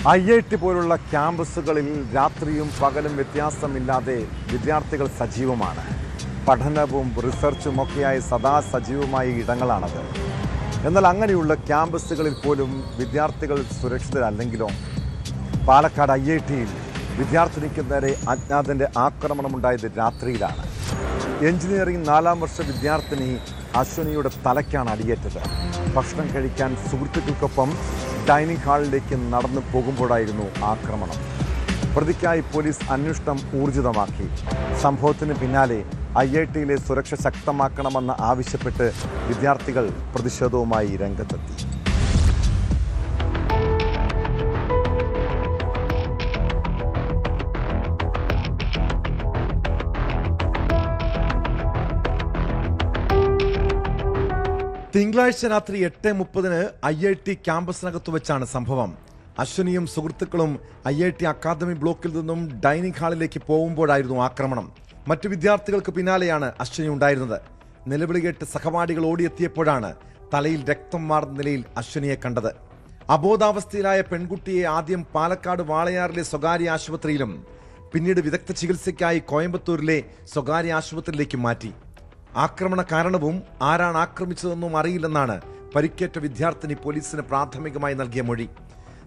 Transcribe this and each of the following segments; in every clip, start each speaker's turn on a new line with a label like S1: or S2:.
S1: IIT പോലുള്ള ക്യാമ്പസുകളിൽ രാത്രിയും പകലും വ്യത്യാസമില്ലാതെ വിദ്യാർത്ഥികൾ സജീവമാണ്. പഠനവും റിസർച്ചുമൊക്കെയായി സദാ സജീവമായ ഇടങ്ങളാണത്. എന്നാൽ അങ്ങനെയുള്ള ക്യാമ്പസുകളിൽ പോലും വിദ്യാർത്ഥികൾ സുരക്ഷിതരല്ലെങ്കിലോ? പാലക്കാട് IITയിൽ വിദ്യാർത്ഥിനിക്ക് നേരെ അജ്ഞാതൻ്റെ ആക്രമണമുണ്ടായത് രാത്രിയിലാണ്. എഞ്ചിനീയറിംഗ് 4ാം വർഷ വിദ്യാർത്ഥിനി അശ്വനിയുടെ തലയ്ക്കാണ് അടിയേറ്റത്. ഭക്ഷണം കഴിക്കാൻ സുഹൃത്തുക്കൾക്കൊപ്പം ഡൈനിങ് ഹാളിലേക്ക് നടന്നു പോകുമ്പോഴായിരുന്നു ആക്രമണം. പ്രതിക്കായി പോലീസ് അന്വേഷണം ഊർജിതമാക്കി. സംഭവത്തിന് പിന്നാലെ IITയിലെ സുരക്ഷ ശക്തമാക്കണമെന്ന് ആവശ്യപ്പെട്ട് വിദ്യാർത്ഥികൾ പ്രതിഷേധവുമായി രംഗത്തെത്തി. തിങ്കളാഴ്ച രാത്രി 8:30 IIT ക്യാമ്പസിനകത്ത് വെച്ചാണ് സംഭവം. അശ്വനിയും സുഹൃത്തുക്കളും IIT അക്കാദമി ബ്ലോക്കിൽ നിന്നും ഡൈനിങ് ഹാളിലേക്ക് പോകുമ്പോഴായിരുന്നു ആക്രമണം. മറ്റു വിദ്യാർത്ഥികൾക്ക് പിന്നാലെയാണ് അശ്വനി ഉണ്ടായിരുന്നത്. നിലവിളി കേട്ട് സഹപാഠികൾ ഓടിയെത്തിയപ്പോഴാണ് തലയിൽ രക്തം വാർന്ന നിലയിൽ അശ്വനിയെ കണ്ടത്. അബോധാവസ്ഥയിലായ പെൺകുട്ടിയെ ആദ്യം പാലക്കാട് വാളയാറിലെ സ്വകാര്യ ആശുപത്രിയിലും പിന്നീട് വിദഗ്ധ ചികിത്സയ്ക്കായി കോയമ്പത്തൂരിലെ സ്വകാര്യ ആശുപത്രിയിലേക്ക് മാറ്റി. ആക്രമണ കാരണവും ആരാണ് ആക്രമിച്ചതെന്നും അറിയില്ലെന്നാണ് പരിക്കേറ്റ വിദ്യാർത്ഥിനി പോലീസിന് പ്രാഥമികമായി നൽകിയ മൊഴി.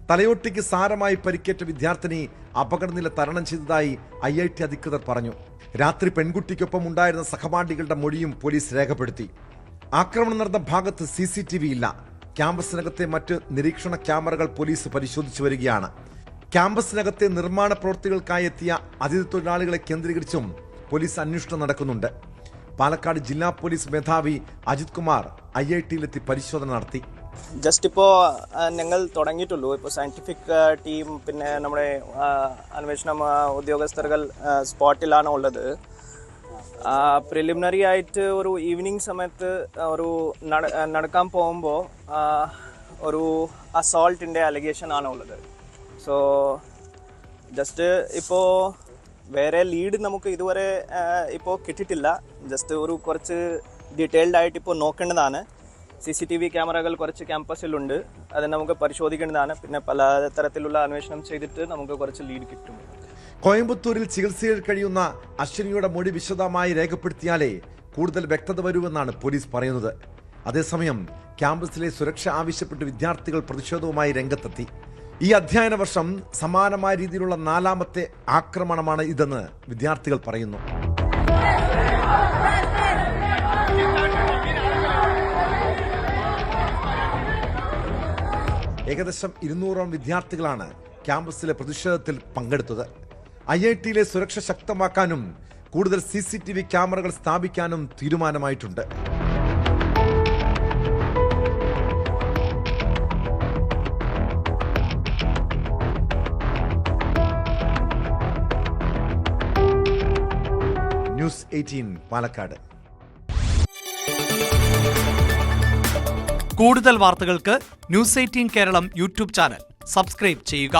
S1: തലയോട്ടിക്ക് സാരമായി പരിക്കേറ്റ വിദ്യാർത്ഥിനി അപകടനില തരണം ചെയ്തതായി IIT അധികൃതർ പറഞ്ഞു. രാത്രി പെൺകുട്ടിക്കൊപ്പം ഉണ്ടായിരുന്ന സഹപാഠികളുടെ മൊഴിയും പോലീസ് രേഖപ്പെടുത്തി. ആക്രമണം നടന്ന ഭാഗത്ത് CCTV ഇല്ല. ക്യാമ്പസിനകത്തെ മറ്റ് നിരീക്ഷണ ക്യാമറകൾ പോലീസ് പരിശോധിച്ചു വരികയാണ്. ക്യാമ്പസിനകത്തെ നിർമ്മാണ പ്രവൃത്തികൾക്കായി എത്തിയ അതിഥി തൊഴിലാളികളെ കേന്ദ്രീകരിച്ചും പോലീസ് അന്വേഷണം നടക്കുന്നുണ്ട്. പാലക്കാട് ജില്ലാ പോലീസ് മേധാവി അജിത് കുമാർ IITയിലെത്തി പരിശോധന നടത്തി.
S2: ജസ്റ്റ് ഇപ്പോൾ ഞങ്ങൾ തുടങ്ങിയിട്ടുള്ളൂ. ഇപ്പോൾ സയൻറ്റിഫിക് ടീം പിന്നെ നമ്മുടെ അന്വേഷണ ഉദ്യോഗസ്ഥர்கள் സ്പോട്ടിലാണ് ഉള്ളത്. പ്രിലിമിനറി ആയിട്ട് ഒരു ഈവനിങ് സമയത്ത് ഒരു നടക്കാൻ പോകുമ്പോൾ ഒരു അസോൾട്ടിൻ്റെ അലിഗേഷൻ ആണ് ഉള്ളത്. സോ ജസ്റ്റ് ഇപ്പോൾ വേറെ ലീഡ് നമുക്ക് ഇതുവരെ ഇപ്പോൾ കിട്ടിയിട്ടില്ല. ജസ്റ്റ് ഒരു കുറച്ച് ഡീറ്റെയിൽഡ് ആയിട്ട് ഇപ്പോൾ നോക്കേണ്ടതാണ്. CCTV ക്യാമറകൾ കുറച്ച് ക്യാമ്പസിലുണ്ട്, അത് നമുക്ക് പരിശോധിക്കേണ്ടതാണ്. പിന്നെ പല തരത്തിലുള്ള അന്വേഷണം ചെയ്തിട്ട് നമുക്ക് കുറച്ച് ലീഡ് കിട്ടും.
S1: കോയമ്പത്തൂരിൽ ചികിത്സയിൽ കഴിയുന്ന അശ്വനിയുടെ മൊഴി വിശദമായി രേഖപ്പെടുത്തിയാലേ കൂടുതൽ വ്യക്തത വരുമെന്നാണ് പോലീസ് പറയുന്നത്. അതേസമയം ക്യാമ്പസിലെ സുരക്ഷ ആവശ്യപ്പെട്ട് വിദ്യാർത്ഥികൾ പ്രതിഷേധവുമായി രംഗത്തെത്തി. ഈ അധ്യയന വർഷം സമാനമായ രീതിയിലുള്ള 4ാമത്തെ ആക്രമണമാണ് ഇതെന്ന് വിദ്യാർത്ഥികൾ പറയുന്നു. ഏകദേശം 200ഓളം വിദ്യാർത്ഥികളാണ് ക്യാമ്പസിലെ പ്രതിഷേധത്തിൽ പങ്കെടുത്തത്. IITയിലെ സുരക്ഷ ശക്തമാക്കാനും കൂടുതൽ CCTV ക്യാമറകൾ സ്ഥാപിക്കാനും തീരുമാനമായിട്ടുണ്ട്. News 18 പാലക്കാട്.
S3: കൂടുതൽ വാർത്തകൾക്ക് News 18 Keralam YouTube channel subscribe ചെയ്യുക.